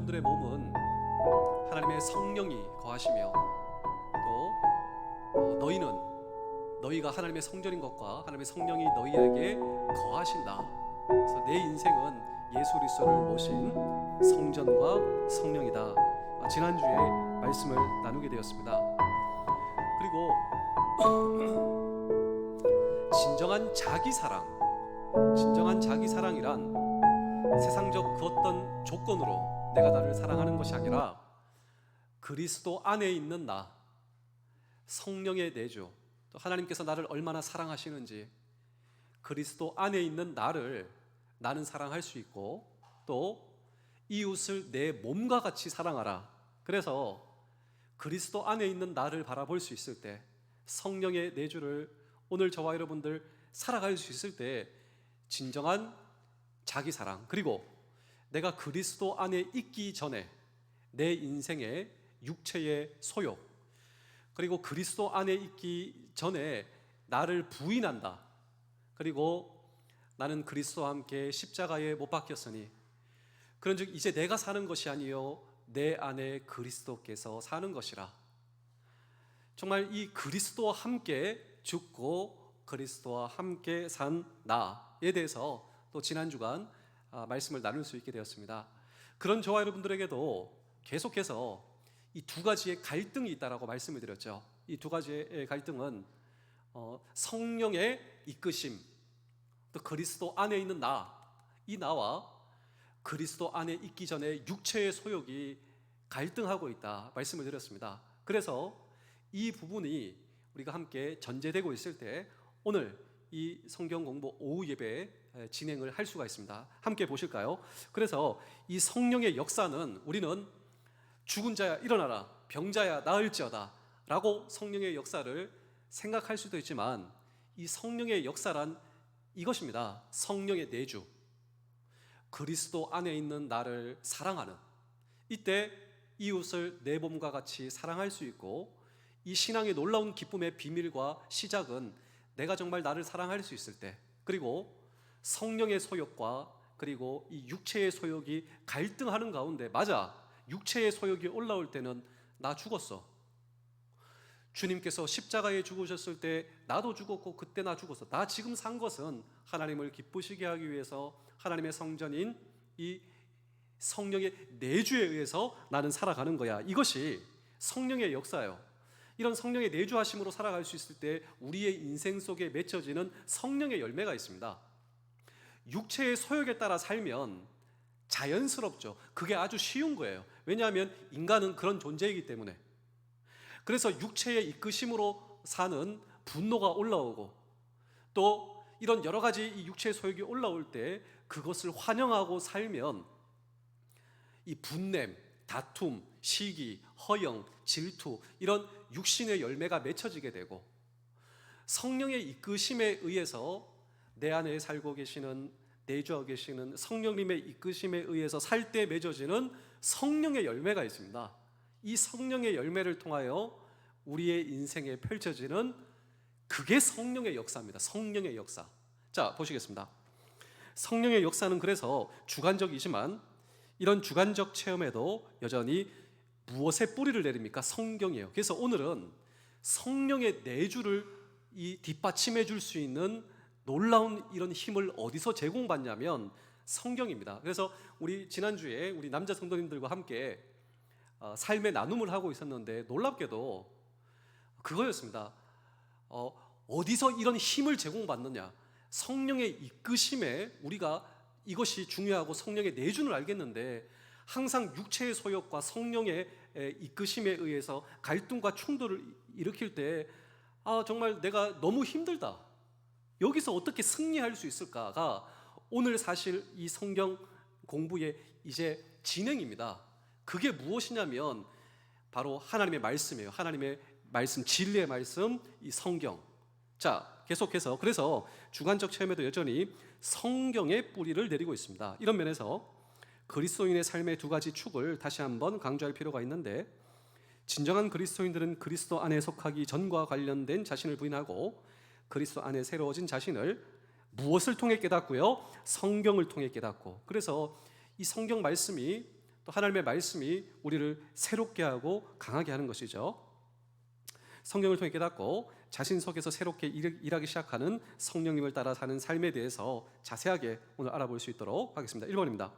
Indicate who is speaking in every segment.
Speaker 1: 여러분들의 몸은 하나님의 성령이 거하시며 또 너희가 하나님의 성전인 것과 하나님의 성령이 너희에게 거하신다. 그래서 내 인생은 예수 그리스도를 모신 성전과 성령이다. 지난주에 말씀을 나누게 되었습니다. 그리고 진정한 자기 사랑이란 세상적 그 어떤 조건으로 내가 나를 사랑하는 것이 아니라 그리스도 안에 있는 나, 성령의 내주, 또 하나님께서 나를 얼마나 사랑하시는지 그리스도 안에 있는 나는 사랑할 수 있고 또 이웃을 내 몸과 같이 사랑하라. 그래서 그리스도 안에 있는 나를 바라볼 수 있을 때, 성령의 내주를 오늘 저와 여러분들 살아갈 수 있을 때 진정한 자기 사랑, 그리고 내가 그리스도 안에 있기 전에 내 인생의 육체의 소욕, 그리고 그리스도 안에 있기 전에 나를 부인한다. 그리고 나는 그리스도와 함께 십자가에 못 박혔으니 그런즉 이제 내가 사는 것이 아니요 내 안에 그리스도께서 사는 것이라. 정말 이 그리스도와 함께 죽고 그리스도와 함께 산 나에 대해서 또 지난 주간 말씀을 나눌 수 있게 되었습니다. 그런 저와 여러분들에게도 계속해서 이 두 가지의 갈등이 있다라고 말씀을 드렸죠. 이 두 가지의 갈등은 성령의 이끄심, 또 그리스도 안에 있는 이 나와 그리스도 안에 있기 전에 육체의 소욕이 갈등하고 있다 말씀을 드렸습니다. 그래서 이 부분이 우리가 함께 전제되고 있을 때 오늘 이 성경 공부 오후 예배 진행을 할 수가 있습니다. 함께 보실까요? 그래서 이 성령의 역사는 우리는 죽은 자야 일어나라, 병자야 나을지어다 라고 성령의 역사를 생각할 수도 있지만 이 성령의 역사란 이것입니다. 성령의 내주, 그리스도 안에 있는 나를 사랑하는, 이때 이웃을 내 몸과 같이 사랑할 수 있고, 이 신앙의 놀라운 기쁨의 비밀과 시작은 내가 정말 나를 사랑할 수 있을 때, 그리고 성령의 소욕과 그리고 이 육체의 소욕이 갈등하는 가운데, 맞아, 육체의 소욕이 올라올 때는 나 죽었어, 주님께서 십자가에 죽으셨을 때 나도 죽었고 그때 나 죽었어, 나 지금 산 것은 하나님을 기쁘시게 하기 위해서 하나님의 성전인 이 성령의 내주에 의해서 나는 살아가는 거야. 이것이 성령의 역사예요. 이런 성령의 내주하심으로 살아갈 수 있을 때 우리의 인생 속에 맺혀지는 성령의 열매가 있습니다. 육체의 소욕에 따라 살면 자연스럽죠. 그게 아주 쉬운 거예요. 왜냐하면 인간은 그런 존재이기 때문에. 그래서 육체의 이끄심으로 사는 분노가 올라오고 또 이런 여러 가지 이 육체의 소욕이 올라올 때 그것을 환영하고 살면 이 분냄, 다툼, 시기, 허영, 질투, 이런 육신의 열매가 맺혀지게 되고, 성령의 이끄심에 의해서 내 안에 살고 계시는, 내주하고 계시는 성령님의 이끄심에 의해서 살 때 맺어지는 성령의 열매가 있습니다. 이 성령의 열매를 통하여 우리의 인생에 펼쳐지는, 그게 성령의 역사입니다. 성령의 역사. 자, 보시겠습니다. 성령의 역사는 그래서 주관적이지만 이런 주관적 체험에도 여전히 무엇에 뿌리를 내립니까? 성경이에요. 그래서 오늘은 성령의 내주를 뒷받침해 줄 수 있는 놀라운 이런 힘을 어디서 제공받냐면 성경입니다. 그래서 우리 지난주에 우리 남자 성도님들과 함께 삶의 나눔을 하고 있었는데 놀랍게도 그거였습니다. 어디서 이런 힘을 제공받느냐? 성령의 이끄심에 우리가 이것이 중요하고 성령의 내주는 알겠는데 항상 육체의 소욕과 성령의 이끄심에 의해서 갈등과 충돌을 일으킬 때 정말 내가 너무 힘들다, 여기서 어떻게 승리할 수 있을까가 오늘 사실 이 성경 공부의 이제 진행입니다. 그게 무엇이냐면 바로 하나님의 말씀이에요. 하나님의 말씀, 진리의 말씀, 이 성경. 자, 계속해서 그래서 주관적 체험에도 여전히 성경의 뿌리를 내리고 있습니다. 이런 면에서 그리스도인의 삶의 두 가지 축을 다시 한번 강조할 필요가 있는데, 진정한 그리스도인들은 그리스도 안에 속하기 전과 관련된 자신을 부인하고 그리스도 안에 새로워진 자신을 무엇을 통해 깨닫고요? 성경을 통해 깨닫고. 그래서 이 성경 말씀이 또 하나님의 말씀이 우리를 새롭게 하고 강하게 하는 것이죠. 성경을 통해 깨닫고 자신 속에서 새롭게 일하기 시작하는 성령님을 따라 사는 삶에 대해서 자세하게 오늘 알아볼 수 있도록 하겠습니다. 1번입니다.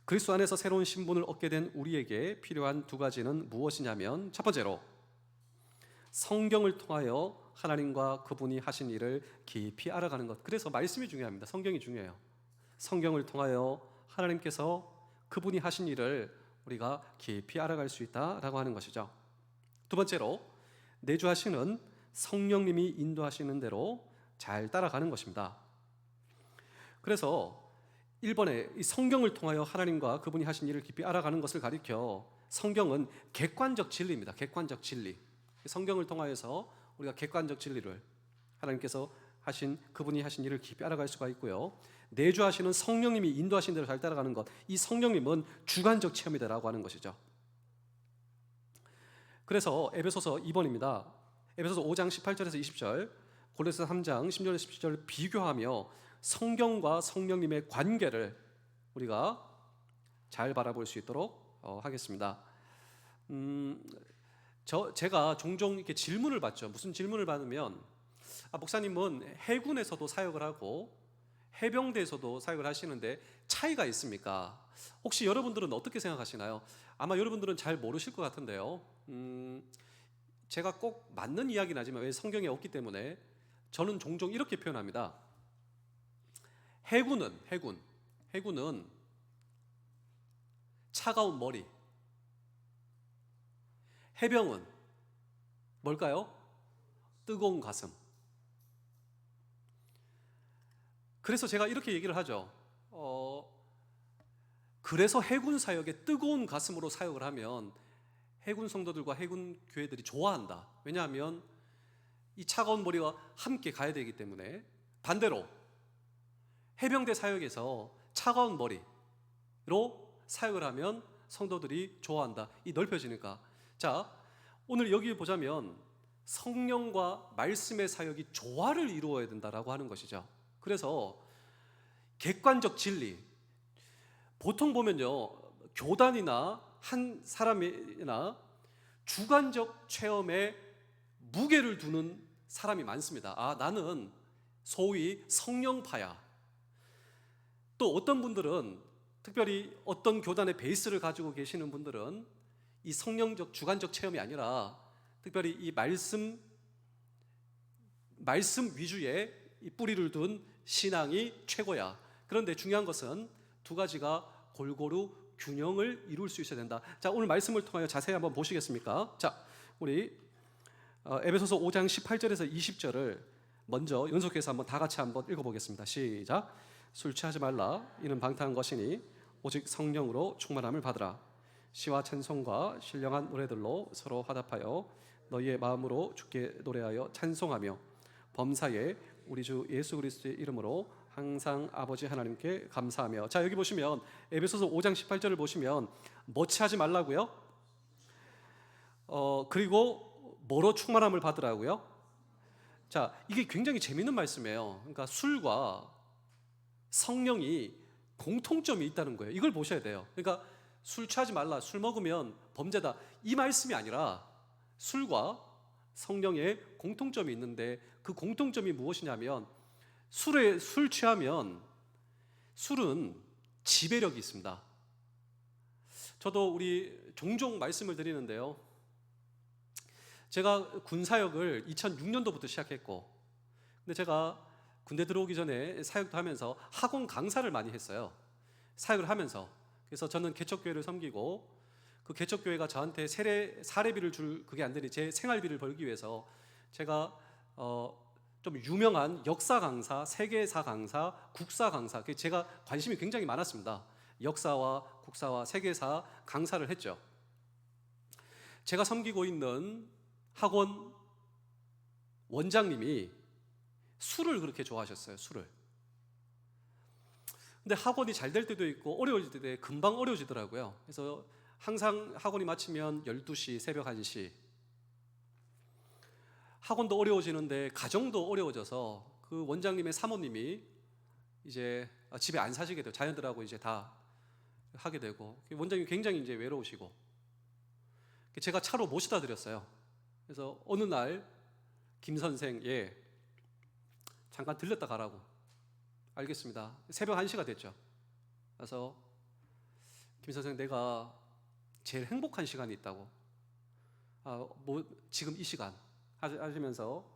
Speaker 1: 그리스도 안에서 새로운 신분을 얻게 된 우리에게 필요한 두 가지는 무엇이냐면, 첫 번째로 성경을 통하여 하나님과 그분이 하신 일을 깊이 알아가는 것. 그래서 말씀이 중요합니다. 성경이 중요해요. 성경을 통하여 하나님께서 그분이 하신 일을 우리가 깊이 알아갈 수 있다라고 하는 것이죠. 두 번째로 내주하시는 성령님이 인도하시는 대로 잘 따라가는 것입니다. 그래서 1번에 이 성경을 통하여 하나님과 그분이 하신 일을 깊이 알아가는 것을 가리켜 성경은 객관적 진리입니다. 객관적 진리. 성경을 통하여서 우리가 객관적 진리를 하나님께서 하신 그분이 하신 일을 깊이 알아갈 수가 있고요. 내주하시는 성령님이 인도하신 대로 잘 따라가는 것, 이 성령님은 주관적 체험이다라고 하는 것이죠. 그래서 에베소서 2번입니다. 에베소서 5장 18절에서 20절, 골로새 3장 10절에서 17절을 비교하며 성경과 성령님의 관계를 우리가 잘 바라볼 수 있도록 하겠습니다. 제가 종종 이렇게 질문을 받죠. 무슨 질문을 받으면, 목사님은 해군에서도 사역을 하고 해병대에서도 사역을 하시는데 차이가 있습니까? 혹시 여러분들은 어떻게 생각하시나요? 아마 여러분들은 잘 모르실 것 같은데요. 제가 꼭 맞는 이야기는 하지만 왜 성경에 없기 때문에 저는 종종 이렇게 표현합니다. 해군은 차가운 머리, 해병은 뭘까요? 뜨거운 가슴. 그래서 제가 이렇게 얘기를 하죠. 그래서 해군 사역에 뜨거운 가슴으로 사역을 하면 해군 성도들과 해군 교회들이 좋아한다. 왜냐하면 이 차가운 머리와 함께 가야 되기 때문에. 반대로 해병대 사역에서 차가운 머리로 사역을 하면 성도들이 좋아한다. 이 넓혀지니까. 자, 오늘 여기 보자면 성령과 말씀의 사역이 조화를 이루어야 된다라고 하는 것이죠. 그래서 객관적 진리, 보통 보면요, 교단이나 한 사람이나 주관적 체험에 무게를 두는 사람이 많습니다. 나는 소위 성령파야. 또 어떤 분들은, 특별히 어떤 교단의 베이스를 가지고 계시는 분들은 이 성령적 주관적 체험이 아니라 특별히 이 말씀 위주의 이 뿌리를 둔 신앙이 최고야. 그런데 중요한 것은 두 가지가 골고루 균형을 이룰 수 있어야 된다. 자, 오늘 말씀을 통하여 자세히 한번 보시겠습니까? 자, 우리 에베소서 5장 18절에서 20절을 먼저 연속해서 한번 다 같이 한번 읽어보겠습니다. 시작. 술 취하지 말라. 이는 방탕한 것이니 오직 성령으로 충만함을 받으라. 시와 찬송과 신령한 노래들로 서로 화답하여 너희의 마음으로 주께 노래하여 찬송하며 범사에 우리 주 예수 그리스도의 이름으로 항상 아버지 하나님께 감사하며. 자, 여기 보시면 에베소서 5장 18절을 보시면 뭐 취하지 말라고요? 그리고 뭐로 충만함을 받으라고요? 자, 이게 굉장히 재밌는 말씀이에요. 그러니까 술과 성령이 공통점이 있다는 거예요. 이걸 보셔야 돼요. 그러니까 술 취하지 말라, 술 먹으면 범죄다, 이 말씀이 아니라 술과 성령의 공통점이 있는데 그 공통점이 무엇이냐면 술 취하면 술은 지배력이 있습니다. 저도 우리 종종 말씀을 드리는데요, 제가 군사역을 2006년도부터 시작했고, 근데 제가 군대 들어오기 전에 사역도 하면서 학원 강사를 많이 했어요. 사역을 하면서. 그래서 저는 개척교회를 섬기고 그 개척교회가 저한테 사례비를 줄 그게 안 되니 제 생활비를 벌기 위해서 제가 좀 유명한 역사 강사, 세계사 강사, 국사 강사, 제가 관심이 굉장히 많았습니다. 역사와 국사와 세계사 강사를 했죠. 제가 섬기고 있는 학원 원장님이 술을 그렇게 좋아하셨어요. 술을. 근데 학원이 잘 될 때도 있고 어려울 때도 금방 어려워지더라고요. 그래서 항상 학원이 마치면 12시, 새벽 1시. 학원도 어려워지는데 가정도 어려워져서 그 원장님의 사모님이 이제 집에 안 사시게 돼요. 자녀들하고 이제 다 하게 되고, 원장님 굉장히 이제 외로우시고, 제가 차로 모시다 드렸어요. 그래서 어느 날 김 선생, 예, 잠깐 들렸다 가라고. 알겠습니다. 새벽 1시가 됐죠. 그래서 김 선생, 내가 제일 행복한 시간이 있다고. 지금 이 시간 하시면서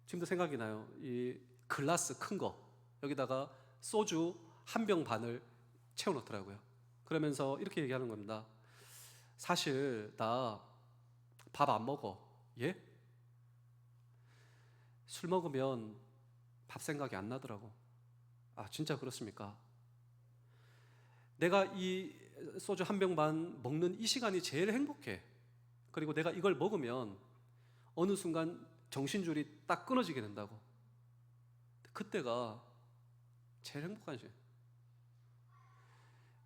Speaker 1: 지금도 생각이 나요. 이 글라스 큰 거 여기다가 소주 한 병 반을 채워놓더라고요. 그러면서 이렇게 얘기하는 겁니다. 사실 나 밥 안 먹어. 예? 술 먹으면 밥 생각이 안 나더라고. 진짜 그렇습니까? 내가 이 소주 한 병 반 먹는 이 시간이 제일 행복해. 그리고 내가 이걸 먹으면 어느 순간 정신줄이 딱 끊어지게 된다고. 그때가 제일 행복한 시간.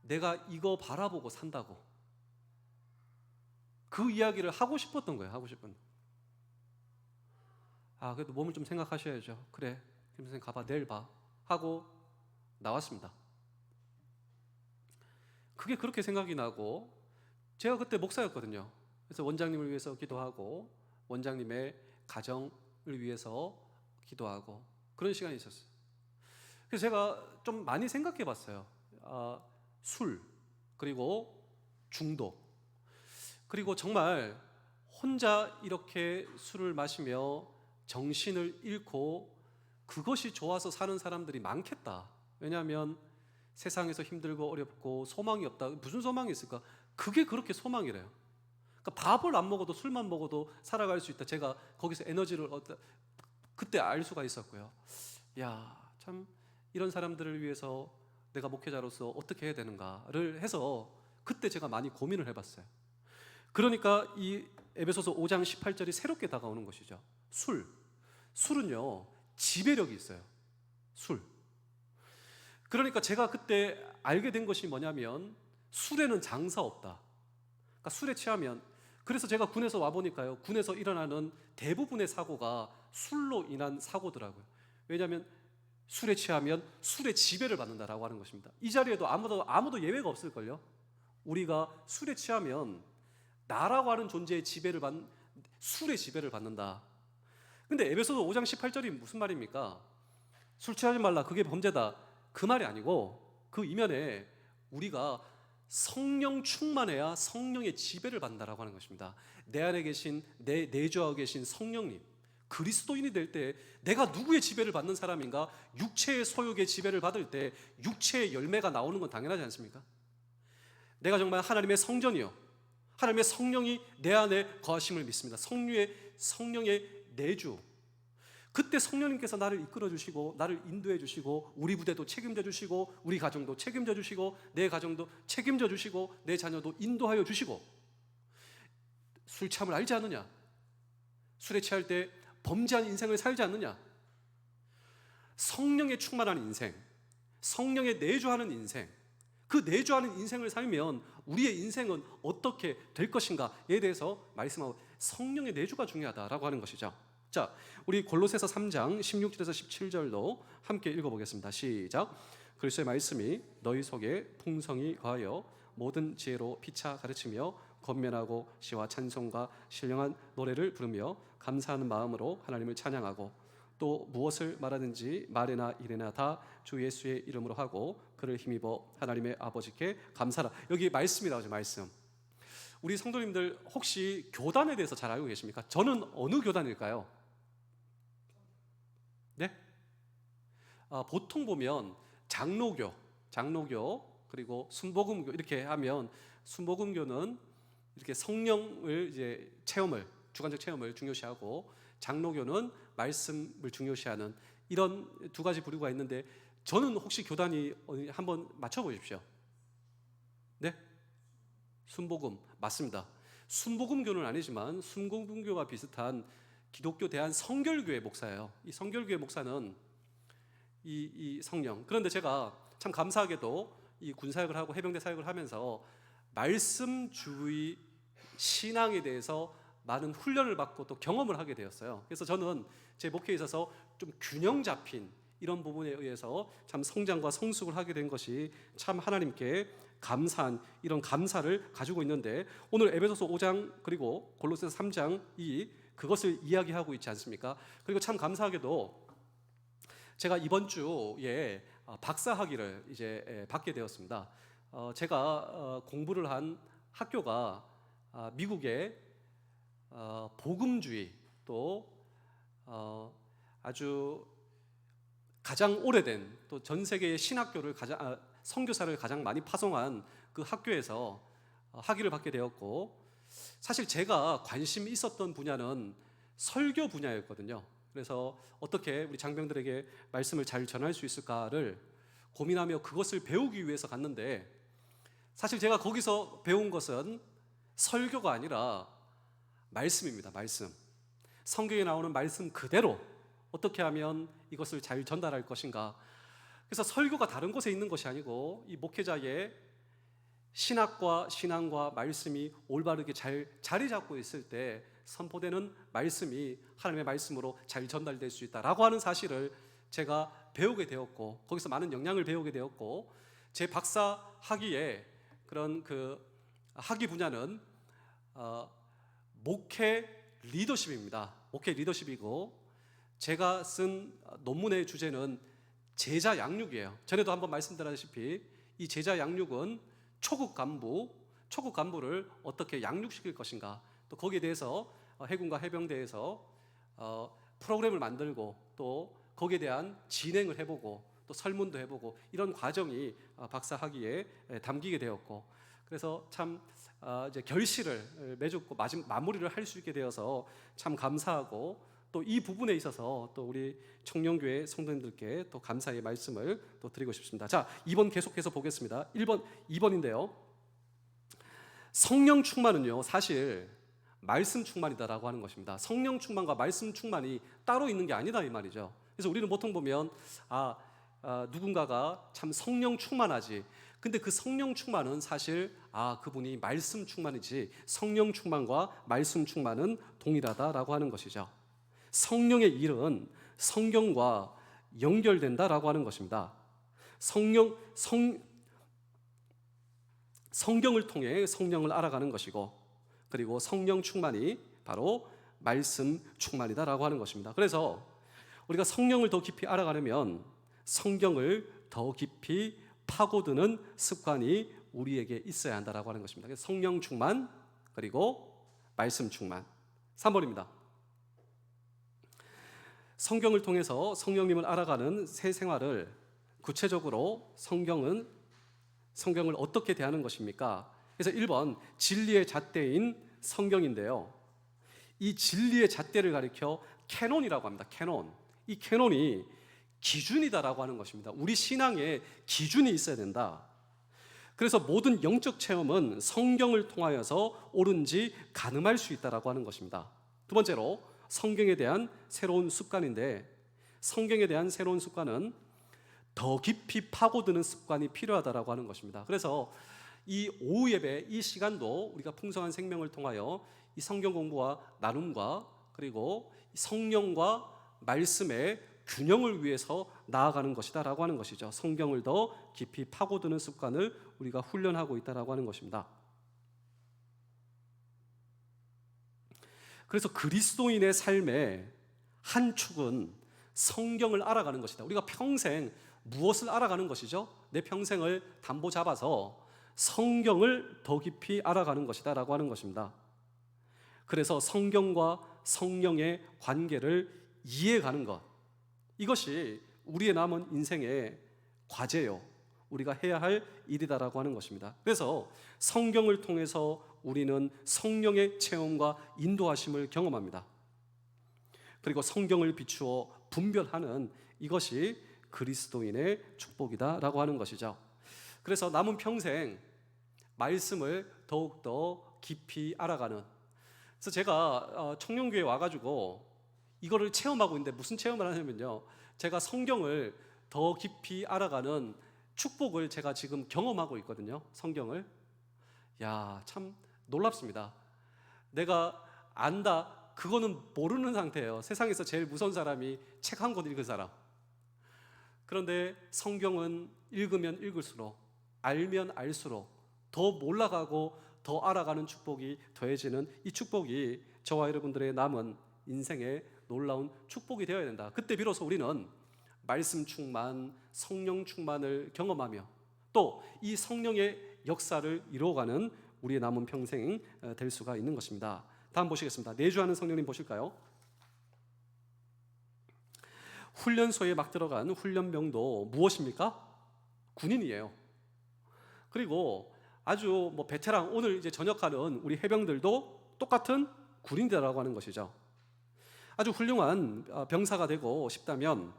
Speaker 1: 내가 이거 바라보고 산다고. 그 이야기를 하고 싶었던 거예요. 하고 싶은. 그래도 몸을 좀 생각하셔야죠. 그래, 김 선생 가봐, 내일 봐 하고 나왔습니다. 그게 그렇게 생각이 나고, 제가 그때 목사였거든요. 그래서 원장님을 위해서 기도하고 원장님의 가정을 위해서 기도하고 그런 시간이 있었어요. 그래서 제가 좀 많이 생각해 봤어요. 술, 그리고 중독, 그리고 정말 혼자 이렇게 술을 마시며 정신을 잃고 그것이 좋아서 사는 사람들이 많겠다. 왜냐하면 세상에서 힘들고 어렵고 소망이 없다. 무슨 소망이 있을까? 그게 그렇게 소망이래요. 그러니까 밥을 안 먹어도 술만 먹어도 살아갈 수 있다. 제가 거기서 에너지를 그때 알 수가 있었고요. 참 이런 사람들을 위해서 내가 목회자로서 어떻게 해야 되는가를 해서 그때 제가 많이 고민을 해봤어요. 그러니까 이 에베소서 5장 18절이 새롭게 다가오는 것이죠. 술은요 지배력이 있어요. 술. 그러니까 제가 그때 알게 된 것이 뭐냐면 술에는 장사 없다. 그러니까 술에 취하면, 그래서 제가 군에서 와보니까요, 군에서 일어나는 대부분의 사고가 술로 인한 사고더라고요. 왜냐하면 술에 취하면 술의 지배를 받는다라고 하는 것입니다. 이 자리에도 아무도 예외가 없을걸요. 우리가 술에 취하면 나라고 하는 존재의 술의 지배를 받는다. 근데 에베소서 5장 18절이 무슨 말입니까? 술 취하지 말라, 그게 범죄다, 그 말이 아니고 그 이면에 우리가 성령 충만해야 성령의 지배를 받는다라고 하는 것입니다. 내 안에 계신, 내주하고 계신 성령님, 그리스도인이 될 때 내가 누구의 지배를 받는 사람인가? 육체의 소욕의 지배를 받을 때 육체의 열매가 나오는 건 당연하지 않습니까? 내가 정말 하나님의 성전이요, 하나님의 성령이 내 안에 거하심을 믿습니다. 성령의 내주. 그때 성령님께서 나를 이끌어 주시고 나를 인도해 주시고 우리 부대도 책임져 주시고 우리 가정도 책임져 주시고 내 가정도 책임져 주시고 내 자녀도 인도하여 주시고. 술참을 알지 않느냐? 술에 취할 때 범죄한 인생을 살지 않느냐? 성령에 충만한 인생, 성령에 내주하는 인생, 그 내주하는 인생을 살면 우리의 인생은 어떻게 될 것인가에 대해서 말씀하고, 성령의 내주가 중요하다라고 하는 것이죠. 자, 우리 골로새서 3장 16절에서 17절도 함께 읽어보겠습니다. 시작. 그리스도의 말씀이 너희 속에 풍성히 거하여 모든 지혜로 피차 가르치며 권면하고 시와 찬송과 신령한 노래를 부르며 감사하는 마음으로 하나님을 찬양하고, 또 무엇을 말하든지 말이나 일이나 다 주 예수의 이름으로 하고 그를 힘입어 하나님의 아버지께 감사하라. 여기 말씀이 나오죠. 말씀. 우리 성도님들 혹시 교단에 대해서 잘 알고 계십니까? 저는 어느 교단일까요? 네? 보통 보면 장로교 그리고 순복음교 이렇게 하면, 순복음교는 이렇게 성령을 이제 주관적 체험을 중요시하고, 장로교는 말씀을 중요시하는 이런 두 가지 부류가 있는데, 저는 혹시 교단이 한번 맞춰보십시오. 네? 순복음 맞습니다. 순복음교는 아니지만 순복음교와 비슷한 기독교 대한성결교회 목사예요. 이 성결교회 목사는 이 성령. 그런데 제가 참 감사하게도 이 군사역을 하고 해병대 사역을 하면서 말씀주의 신앙에 대해서 많은 훈련을 받고 또 경험을 하게 되었어요. 그래서 저는 제 목회에 있어서 좀 균형 잡힌 이런 부분에 의해서 참 성장과 성숙을 하게 된 것이 참 하나님께 감사한 이런 감사를 가지고 있는데, 오늘 에베소서 5장 그리고 골로새서 3장이 그것을 이야기하고 있지 않습니까? 그리고 참 감사하게도 제가 이번 주에 박사학위를 이제 받게 되었습니다. 제가 공부를 한 학교가 미국의 복음주의 또 아주 가장 오래된 또 전 세계의 신학교를 선교사를 가장 많이 파송한 그 학교에서 학위를 받게 되었고, 사실 제가 관심이 있었던 분야는 설교 분야였거든요. 그래서 어떻게 우리 장병들에게 말씀을 잘 전할 수 있을까를 고민하며 그것을 배우기 위해서 갔는데, 사실 제가 거기서 배운 것은 설교가 아니라 말씀입니다. 말씀. 성경에 나오는 말씀 그대로 어떻게 하면 이것을 잘 전달할 것인가. 그래서 설교가 다른 곳에 있는 것이 아니고 이 목회자의 신학과 신앙과 말씀이 올바르게 잘 자리 잡고 있을 때 선포되는 말씀이 하나님의 말씀으로 잘 전달될 수 있다라고 하는 사실을 제가 배우게 되었고, 거기서 많은 영향을 배우게 되었고, 제 박사 학위의 그런 그 학위 분야는 목회 리더십입니다. 목회 리더십이고, 제가 쓴 논문의 주제는 제자 양육이에요. 전에도 한번 말씀드렸다시피 이 제자 양육은 초급 간부를 어떻게 양육시킬 것인가, 또 거기에 대해서 해군과 해병대에서 프로그램을 만들고 또 거기에 대한 진행을 해보고 또 설문도 해보고 이런 과정이 박사 학위에 담기게 되었고, 그래서 참 이제 결실을 맺었고 마무리를 할 수 있게 되어서 참 감사하고, 또 이 부분에 있어서 또 우리 청년교회 성도님들께 또 감사의 말씀을 또 드리고 싶습니다. 자, 2번 계속해서 보겠습니다. 2번인데요. 성령 충만은요, 사실 말씀 충만이다라고 하는 것입니다. 성령 충만과 말씀 충만이 따로 있는 게 아니다 이 말이죠. 그래서 우리는 보통 보면 누군가가 참 성령 충만하지, 근데 그 성령 충만은 사실 그분이 말씀 충만이지, 성령 충만과 말씀 충만은 동일하다라고 하는 것이죠. 성령의 일은 성경과 연결된다라고 하는 것입니다. 성경을 통해 성령을 알아가는 것이고, 그리고 성령 충만이 바로 말씀 충만이다라고 하는 것입니다. 그래서 우리가 성령을 더 깊이 알아가려면 성경을 더 깊이 파고드는 습관이 우리에게 있어야 한다라고 하는 것입니다. 그래서 성령 충만 그리고 말씀 충만. 3번입니다. 성경을 통해서 성령님을 알아가는 새 생활을 구체적으로 성경을 어떻게 대하는 것입니까? 그래서 1번 진리의 잣대인 성경인데요, 이 진리의 잣대를 가리켜 캐논이라고 합니다. 캐논. 이 캐논이 기준이다라고 하는 것입니다. 우리 신앙에 기준이 있어야 된다. 그래서 모든 영적 체험은 성경을 통하여서 옳은지 가늠할 수 있다라고 하는 것입니다. 두 번째로 성경에 대한 새로운 습관인데, 성경에 대한 새로운 습관은 더 깊이 파고드는 습관이 필요하다라고 하는 것입니다. 그래서 이 오후 예배 이 시간도 우리가 풍성한 생명을 통하여 이 성경 공부와 나눔과 그리고 성령과 말씀의 균형을 위해서 나아가는 것이다라고 하는 것이죠. 성경을 더 깊이 파고드는 습관을 우리가 훈련하고 있다라고 하는 것입니다. 그래서 그리스도인의 삶의 한 축은 성경을 알아가는 것이다. 우리가 평생 무엇을 알아가는 것이죠? 내 평생을 담보 잡아서 성경을 더 깊이 알아가는 것이다 라고 하는 것입니다. 그래서 성경과 성령의 관계를 이해가는 것, 이것이 우리의 남은 인생의 과제요, 우리가 해야 할 일이다라고 하는 것입니다. 그래서 성경을 통해서 우리는 성령의 체험과 인도하심을 경험합니다. 그리고 성경을 비추어 분별하는 이것이 그리스도인의 축복이다라고 하는 것이죠. 그래서 남은 평생 말씀을 더욱더 깊이 알아가는, 그래서 제가 청년교회에 와가지고 이거를 체험하고 있는데, 무슨 체험을 하냐면요, 제가 성경을 더 깊이 알아가는 축복을 제가 지금 경험하고 있거든요. 성경을. 참 놀랍습니다. 내가 안다, 그거는 모르는 상태예요. 세상에서 제일 무서운 사람이 책 한 권 읽은 사람. 그런데 성경은 읽으면 읽을수록, 알면 알수록 더 몰라가고 더 알아가는 축복이 더해지는 이 축복이 저와 여러분들의 남은 인생의 놀라운 축복이 되어야 된다. 그때 비로소 우리는 말씀 충만, 성령 충만을 경험하며 또 이 성령의 역사를 이루어가는 우리의 남은 평생 될 수가 있는 것입니다. 다음 보시겠습니다. 내주하는 성령님 보실까요? 훈련소에 막 들어간 훈련병도 무엇입니까? 군인이에요. 그리고 아주 베테랑, 오늘 이제 전역하는 우리 해병들도 똑같은 군인이라고 하는 것이죠. 아주 훌륭한 병사가 되고 싶다면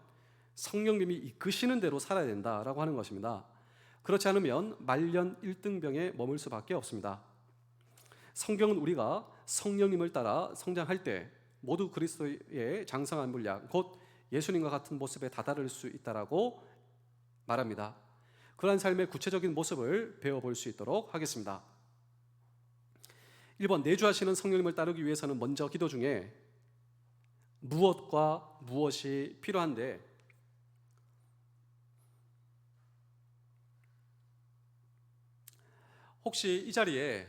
Speaker 1: 성령님이 이끄시는 대로 살아야 된다라고 하는 것입니다. 그렇지 않으면 말년 1등병에 머물 수밖에 없습니다. 성경은 우리가 성령님을 따라 성장할 때 모두 그리스도의 장성한 분량, 곧 예수님과 같은 모습에 다다를 수 있다라고 말합니다. 그러한 삶의 구체적인 모습을 배워볼 수 있도록 하겠습니다. 1번, 내주하시는 성령님을 따르기 위해서는 먼저 기도 중에 무엇과 무엇이 필요한데, 혹시 이 자리에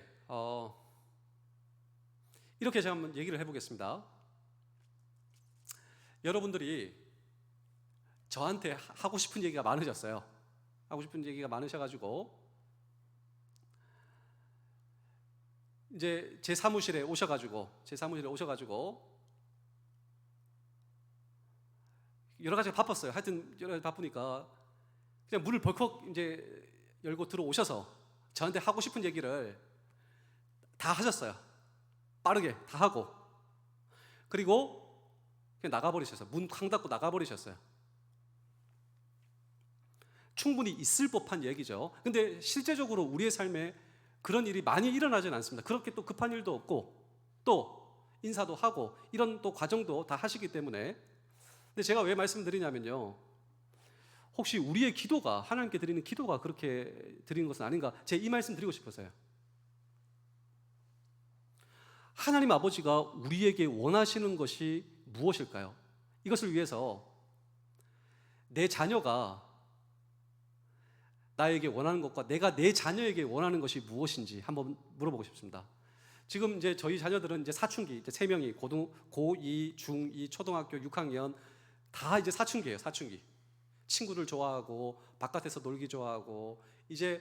Speaker 1: 이렇게 제가 한번 얘기를 해보겠습니다. 여러분들이 저한테 하고 싶은 얘기가 많으셨어요. 하고 싶은 얘기가 많으셔가지고 이제 제 사무실에 오셔가지고 여러 가지가 바빴어요. 하여튼 여러 가지 바쁘니까 그냥 문을 벌컥 이제 열고 들어오셔서 저한테 하고 싶은 얘기를 다 하셨어요. 빠르게 다 하고, 그리고 그냥 나가버리셨어요. 문 쾅 닫고 나가버리셨어요. 충분히 있을 법한 얘기죠. 근데 실제적으로 우리의 삶에 그런 일이 많이 일어나진 않습니다. 그렇게 또 급한 일도 없고 또 인사도 하고 이런 또 과정도 다 하시기 때문에. 근데 제가 왜 말씀드리냐면요, 혹시 우리의 기도가, 하나님께 드리는 기도가 그렇게 드리는 것은 아닌가, 제 이 말씀 드리고 싶어서요. 하나님 아버지가 우리에게 원하시는 것이 무엇일까요? 이것을 위해서 내 자녀가 나에게 원하는 것과 내가 내 자녀에게 원하는 것이 무엇인지 한번 물어보고 싶습니다. 지금 이제 저희 자녀들은 이제 사춘기, 이제 3명이 고2, 중2, 초등학교 6학년 다 이제 사춘기예요. 사춘기. 친구를 좋아하고 바깥에서 놀기 좋아하고, 이제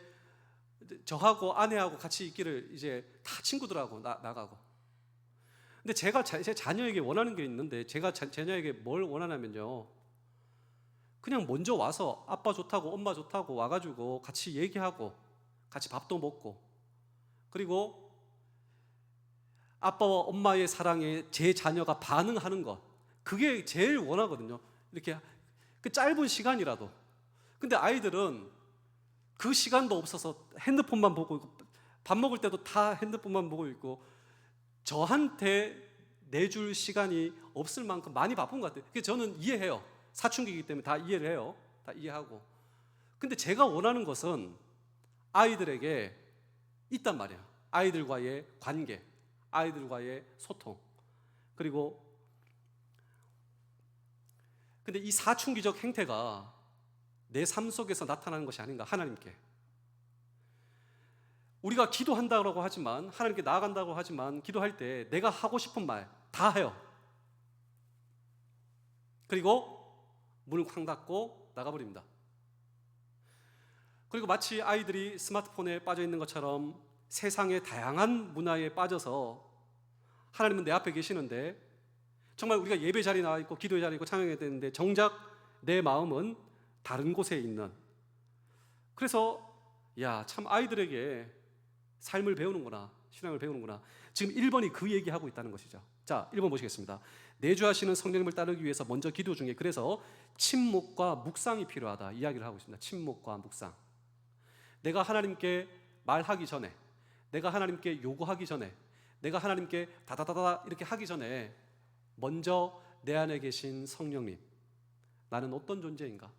Speaker 1: 저하고 아내하고 같이 있기를 이제 다 친구들하고 나가고. 근데 제가 제 자녀에게 원하는 게 있는데, 제가 제 자녀에게 뭘 원하냐면요, 그냥 먼저 와서 아빠 좋다고 엄마 좋다고 와가지고 같이 얘기하고 같이 밥도 먹고, 그리고 아빠와 엄마의 사랑에 제 자녀가 반응하는 것, 그게 제일 원하거든요. 이렇게 그 짧은 시간이라도. 근데 아이들은 그 시간도 없어서 핸드폰만 보고 있고, 밥 먹을 때도 다 핸드폰만 보고 있고, 저한테 내줄 시간이 없을 만큼 많이 바쁜 것 같아요. 그래서 저는 이해해요. 사춘기이기 때문에 다 이해를 해요. 다 이해하고. 근데 제가 원하는 것은 아이들에게 있단 말이에요. 아이들과의 관계, 아이들과의 소통. 그리고 근데 이 사춘기적 행태가 내 삶 속에서 나타나는 것이 아닌가, 하나님께. 우리가 기도한다고 하지만, 하나님께 나아간다고 하지만, 기도할 때 내가 하고 싶은 말 다 해요. 그리고 문을 쾅 닫고 나가버립니다. 그리고 마치 아이들이 스마트폰에 빠져 있는 것처럼 세상의 다양한 문화에 빠져서, 하나님은 내 앞에 계시는데, 정말 우리가 예배 자리에 나와 있고 기도의 자리에 있고 찬양해야 되는데, 정작 내 마음은 다른 곳에 있는. 그래서 참 아이들에게 삶을 배우는구나, 신앙을 배우는구나. 지금 1번이 그 얘기하고 있다는 것이죠. 자, 1번 보시겠습니다. 내주하시는 성령님을 따르기 위해서 먼저 기도 중에, 그래서 침묵과 묵상이 필요하다 이야기를 하고 있습니다. 침묵과 묵상. 내가 하나님께 말하기 전에, 내가 하나님께 요구하기 전에, 내가 하나님께 다다다다 이렇게 하기 전에 먼저 내 안에 계신 성령님, 나는 어떤 존재인가?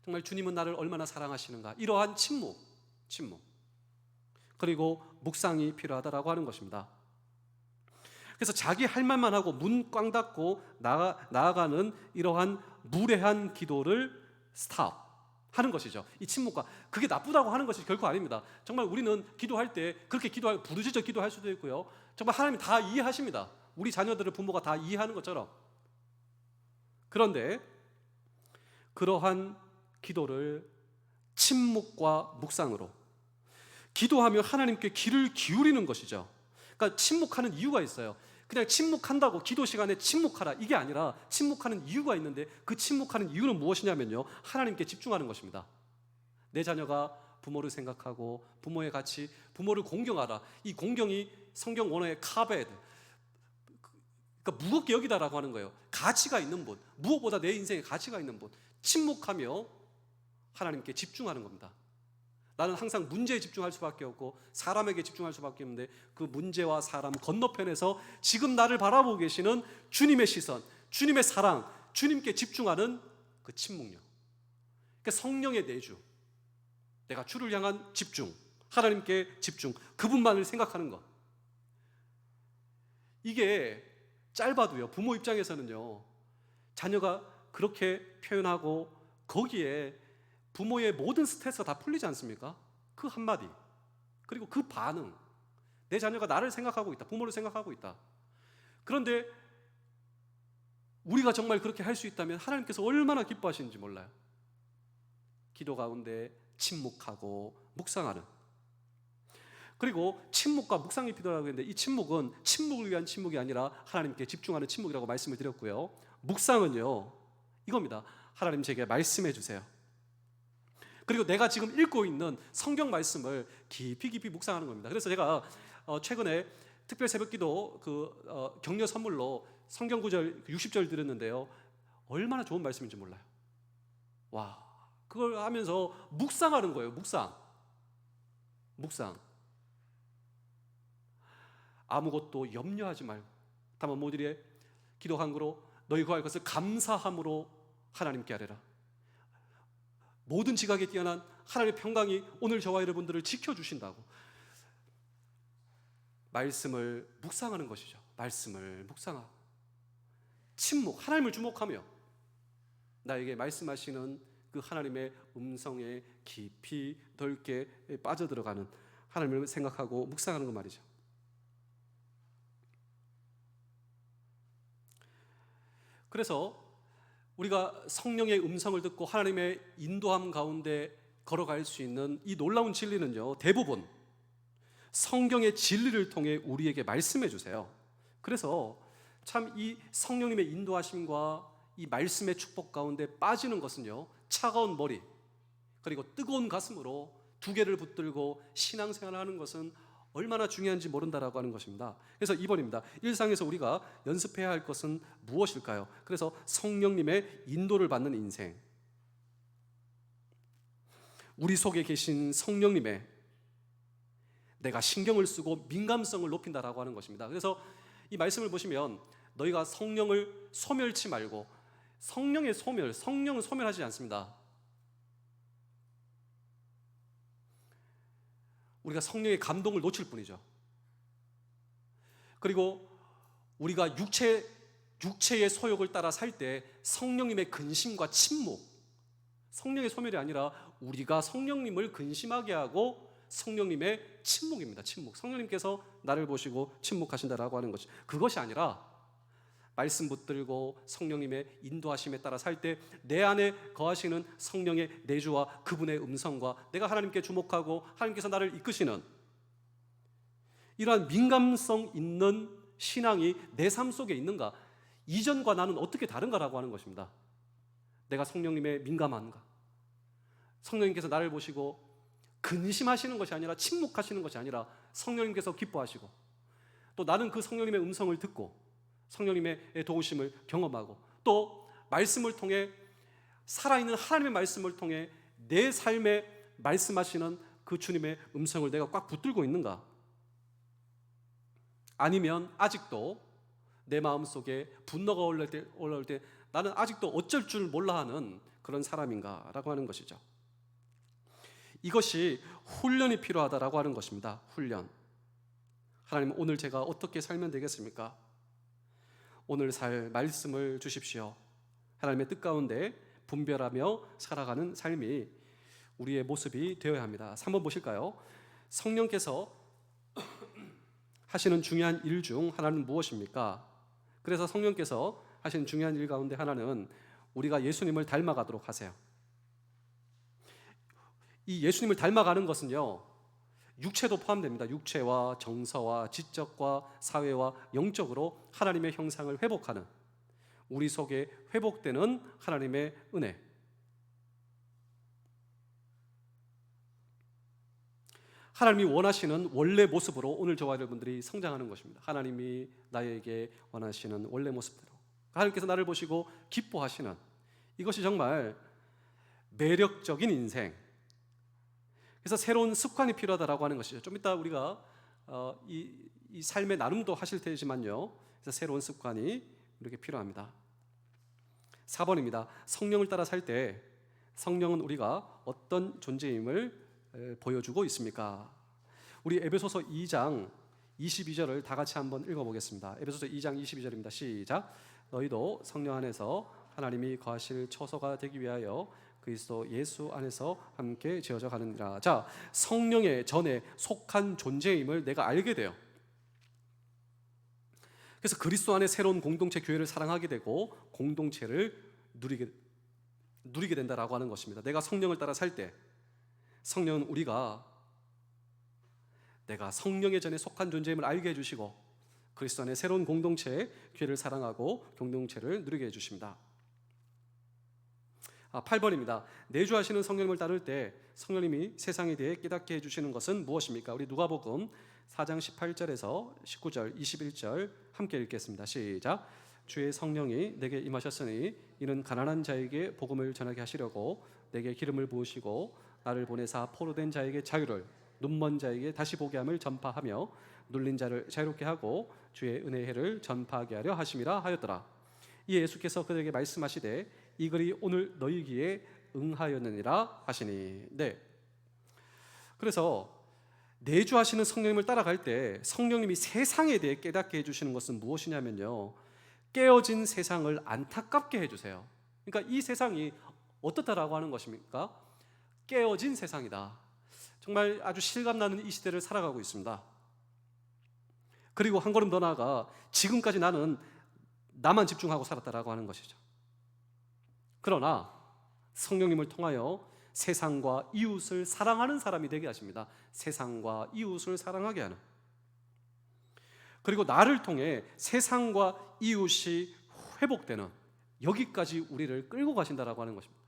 Speaker 1: 정말 주님은 나를 얼마나 사랑하시는가? 이러한 침묵. 그리고 묵상이 필요하다라고 하는 것입니다. 그래서 자기 할 말만 하고 문 꽝 닫고 나아가는 이러한 무례한 기도를 스탑 하는 것이죠. 이 침묵과 그게 나쁘다고 하는 것이 결코 아닙니다. 정말 우리는 기도할 때 그렇게 부르짖어 기도할 수도 있고요. 정말 하나님이 다 이해하십니다. 우리 자녀들을 부모가 다 이해하는 것처럼. 그런데 그러한 기도를 침묵과 묵상으로 기도하며 하나님께 귀를 기울이는 것이죠. 그러니까 침묵하는 이유가 있어요. 그냥 침묵한다고 기도 시간에 침묵하라 이게 아니라 침묵하는 이유가 있는데 그 침묵하는 이유는 무엇이냐면요, 하나님께 집중하는 것입니다. 내 자녀가 부모를 생각하고 부모의 가치, 부모를 공경하라. 이 공경이 성경 원어의 카베드, 그러니까 무겁게 여기다라고 하는 거예요. 가치가 있는 분, 무엇보다 내 인생에 가치가 있는 분, 침묵하며 하나님께 집중하는 겁니다. 나는 항상 문제에 집중할 수밖에 없고 사람에게 집중할 수밖에 없는데 그 문제와 사람 건너편에서 지금 나를 바라보고 계시는 주님의 시선, 주님의 사랑, 주님께 집중하는 그 침묵력. 그러니까 성령의 내주, 내가 주를 향한 집중, 하나님께 집중, 그분만을 생각하는 것. 이게 짧아도요, 부모 입장에서는요, 자녀가 그렇게 표현하고 거기에 부모의 모든 스트레스가 다 풀리지 않습니까? 그 한마디, 그리고 그 반응, 내 자녀가 나를 생각하고 있다, 부모를 생각하고 있다. 그런데 우리가 정말 그렇게 할 수 있다면 하나님께서 얼마나 기뻐하시는지 몰라요. 기도 가운데 침묵하고 묵상하는, 그리고 침묵과 묵상이 필요하다고 했는데 이 침묵은 침묵을 위한 침묵이 아니라 하나님께 집중하는 침묵이라고 말씀을 드렸고요. 묵상은요, 이겁니다. 하나님 제게 말씀해 주세요. 그리고 내가 지금 읽고 있는 성경 말씀을 깊이 묵상하는 겁니다. 그래서 제가 최근에 특별 새벽기도 격려 선물로 성경 구절 60절 드렸는데요, 얼마나 좋은 말씀인지 몰라요. 와, 그걸 하면서 묵상하는 거예요. 묵상. 아무것도 염려하지 말고 다만 모두의 기도 간구로 너희 구할 것을 감사함으로 하나님께 아뢰라. 모든 지각에 뛰어난 하나님의 평강이 오늘 저와 여러분들을 지켜주신다고. 말씀을 묵상하는 것이죠. 말씀을 묵상하고 침묵, 하나님을 주목하며 나에게 말씀하시는 그 하나님의 음성에 깊이 넓게 빠져들어가는 하나님을 생각하고 묵상하는 것 말이죠. 그래서 우리가 성령의 음성을 듣고 하나님의 인도함 가운데 걸어갈 수 있는 이 놀라운 진리는요, 대부분 성경의 진리를 통해 우리에게 말씀해 주세요. 그래서 참 이 성령님의 인도하심과 이 말씀의 축복 가운데 빠지는 것은요, 차가운 머리 그리고 뜨거운 가슴으로 두 개를 붙들고 신앙생활을 하는 것은 얼마나 중요한지 모른다라고 하는 것입니다. 그래서 2번입니다. 일상에서 우리가 연습해야 할 것은 무엇일까요? 그래서 성령님의 인도를 받는 인생, 우리 속에 계신 성령님의 내가 신경을 쓰고 민감성을 높인다라고 하는 것입니다. 그래서 이 말씀을 보시면 너희가 성령을 소멸치 말고, 성령의 소멸, 성령은 소멸하지 않습니다. 우리가 성령의 감동을 놓칠 뿐이죠. 그리고 우리가 육체의 소욕을 따라 살 때 성령님의 근심과 침묵, 성령의 소멸이 아니라 우리가 성령님을 근심하게 하고 성령님의 침묵입니다. 침묵. 성령님께서 나를 보시고 침묵하신다라고 하는 것이, 그것이 아니라 말씀 붙들고 성령님의 인도하심에 따라 살 때 내 안에 거하시는 성령의 내주와 그분의 음성과 내가 하나님께 주목하고 하나님께서 나를 이끄시는 이러한 민감성 있는 신앙이 내 삶 속에 있는가, 이전과 나는 어떻게 다른가라고 하는 것입니다. 내가 성령님의 민감한가, 성령님께서 나를 보시고 근심하시는 것이 아니라 침묵하시는 것이 아니라 성령님께서 기뻐하시고 또 나는 그 성령님의 음성을 듣고 성령님의 도우심을 경험하고 또 말씀을 통해, 살아있는 하나님의 말씀을 통해 내 삶에 말씀하시는 그 주님의 음성을 내가 꽉 붙들고 있는가, 아니면 아직도 내 마음속에 분노가 올라올 때 나는 아직도 어쩔 줄 몰라 하는 그런 사람인가 라고 하는 것이죠. 이것이 훈련이 필요하다라고 하는 것입니다. 훈련. 하나님, 오늘 제가 어떻게 살면 되겠습니까? 오늘 살 말씀을 주십시오. 하나님의 뜻 가운데 분별하며 살아가는 삶이 우리의 모습이 되어야 합니다. 3번 보실까요? 성령께서 하시는 중요한 일 중 하나는 무엇입니까? 그래서 성령께서 하시는 중요한 일 가운데 하나는 우리가 예수님을 닮아가도록 하세요. 이 예수님을 닮아가는 것은요, 육체도 포함됩니다. 육체와 정서와 지적과 사회와 영적으로 하나님의 형상을 회복하는, 우리 속에 회복되는 하나님의 은혜. 하나님이 원하시는 원래 모습으로 오늘 저와 여러분들이 성장하는 것입니다. 하나님이 나에게 원하시는 원래 모습대로, 하나님께서 나를 보시고 기뻐하시는, 이것이 정말 매력적인 인생. 그래서 새로운 습관이 필요하다라고 하는 것이죠. 좀 이따 우리가 이 삶의 나눔도 하실 테지만요, 그래서 새로운 습관이 이렇게 필요합니다. 4번입니다. 성령을 따라 살 때 성령은 우리가 어떤 존재임을 보여주고 있습니까? 우리 에베소서 2장 22절을 다 같이 한번 읽어보겠습니다. 에베소서 2장 22절입니다. 시작. 너희도 성령 안에서 하나님이 거하실 처소가 되기 위하여 그리스도 예수 안에서 함께 지어져 가느니라. 자, 성령의 전에 속한 존재임을 내가 알게 돼요. 그래서 그리스도 안에 새로운 공동체 교회를 사랑하게 되고 공동체를 누리게 된다라고 하는 것입니다. 내가 성령을 따라 살 때 성령은 내가 성령의 전에 속한 존재임을 알게 해주시고 그리스도 안에 새로운 공동체 교회를 사랑하고 공동체를 누리게 해주십니다. 8번입니다. 내주하시는 성령님을 따를 때 성령님이 세상에 대해 깨닫게 해주시는 것은 무엇입니까? 우리 누가복음 4장 18절에서 19절, 21절 함께 읽겠습니다. 시작. 주의 성령이 내게 임하셨으니 이는 가난한 자에게 복음을 전하게 하시려고 내게 기름을 부으시고 나를 보내사 포로된 자에게 자유를, 눈먼 자에게 다시 보게 함을 전파하며 눌린 자를 자유롭게 하고 주의 은혜의 해를 전파하게 하려 하심이라 하였더라. 이 예수께서 그들에게 말씀하시되 이 글이 오늘 너희 귀에 응하였느니라 하시니. 네. 그래서 내주하시는 성령님을 따라갈 때 성령님이 세상에 대해 깨닫게 해주시는 것은 무엇이냐면요, 깨어진 세상을 안타깝게 해주세요. 그러니까 이 세상이 어떻다라고 하는 것입니까? 깨어진 세상이다. 정말 아주 실감나는 이 시대를 살아가고 있습니다. 그리고 한 걸음 더 나아가 지금까지 나는 나만 집중하고 살았다라고 하는 것이죠. 그러나 성령님을 통하여 세상과 이웃을 사랑하는 사람이 되게 하십니다. 세상과 이웃을 사랑하게 하는, 그리고 나를 통해 세상과 이웃이 회복되는, 여기까지 우리를 끌고 가신다라고 하는 것입니다.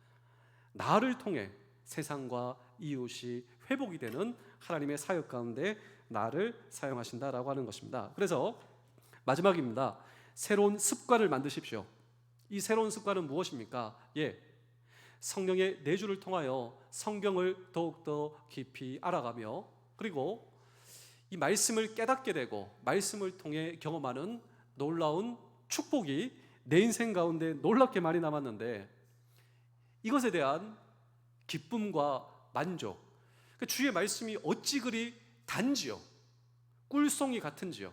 Speaker 1: 나를 통해 세상과 이웃이 회복이 되는 하나님의 사역 가운데 나를 사용하신다라고 하는 것입니다. 그래서 마지막입니다. 새로운 습관을 만드십시오. 이 새로운 습관은 무엇입니까? 성령의 내주를 통하여 성경을 더욱더 깊이 알아가며, 그리고 이 말씀을 깨닫게 되고 말씀을 통해 경험하는 놀라운 축복이 내 인생 가운데 놀랍게 많이 남았는데, 이것에 대한 기쁨과 만족, 주의 말씀이 어찌 그리 단지요, 꿀송이 같은지요.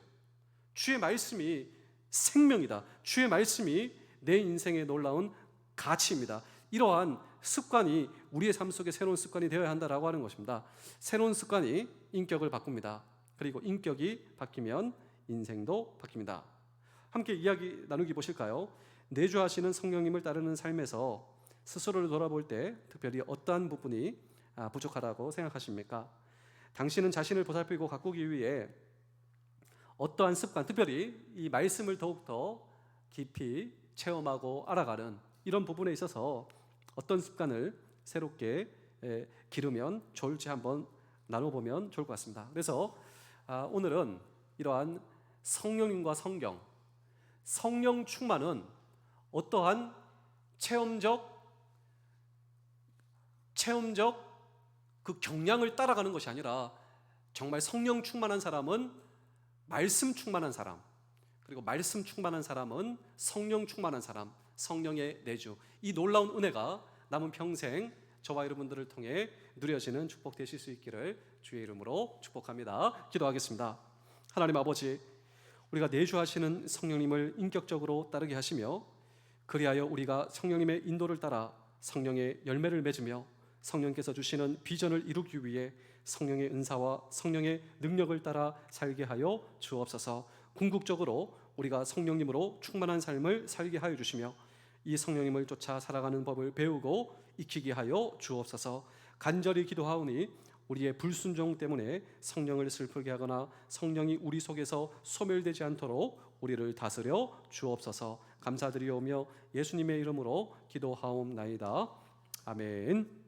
Speaker 1: 주의 말씀이 생명이다. 주의 말씀이 내 인생의 놀라운 가치입니다. 이러한 습관이 우리의 삶 속에 새로운 습관이 되어야 한다라고 하는 것입니다. 새로운 습관이 인격을 바꿉니다. 그리고 인격이 바뀌면 인생도 바뀝니다. 함께 이야기 나누기 보실까요? 내주하시는 성령님을 따르는 삶에서 스스로를 돌아볼 때 특별히 어떠한 부분이 부족하다고 생각하십니까? 당신은 자신을 보살피고 가꾸기 위해 어떠한 습관, 특별히 이 말씀을 더욱더 깊이 체험하고 알아가는 이런 부분에 있어서 어떤 습관을 새롭게 기르면 좋을지 한번 나눠보면 좋을 것 같습니다. 그래서 오늘은 이러한 성령님과 성령 충만은 어떠한 체험적 그 경량을 따라가는 것이 아니라, 정말 성령 충만한 사람은 말씀 충만한 사람, 그리고 말씀 충만한 사람은 성령 충만한 사람, 성령의 내주, 이 놀라운 은혜가 남은 평생 저와 여러분들을 통해 누려지는 축복 되실 수 있기를 주의 이름으로 축복합니다. 기도하겠습니다. 하나님 아버지, 우리가 내주하시는 성령님을 인격적으로 따르게 하시며, 그리하여 우리가 성령님의 인도를 따라 성령의 열매를 맺으며 성령께서 주시는 비전을 이루기 위해 성령의 은사와 성령의 능력을 따라 살게 하여 주옵소서. 궁극적으로 우리가 성령님으로 충만한 삶을 살게 하여 주시며 이 성령님을 쫓아 살아가는 법을 배우고 익히게 하여 주옵소서. 간절히 기도하오니 우리의 불순종 때문에 성령을 슬프게 하거나 성령이 우리 속에서 소멸되지 않도록 우리를 다스려 주옵소서. 감사드리오며 예수님의 이름으로 기도하옵나이다. 아멘.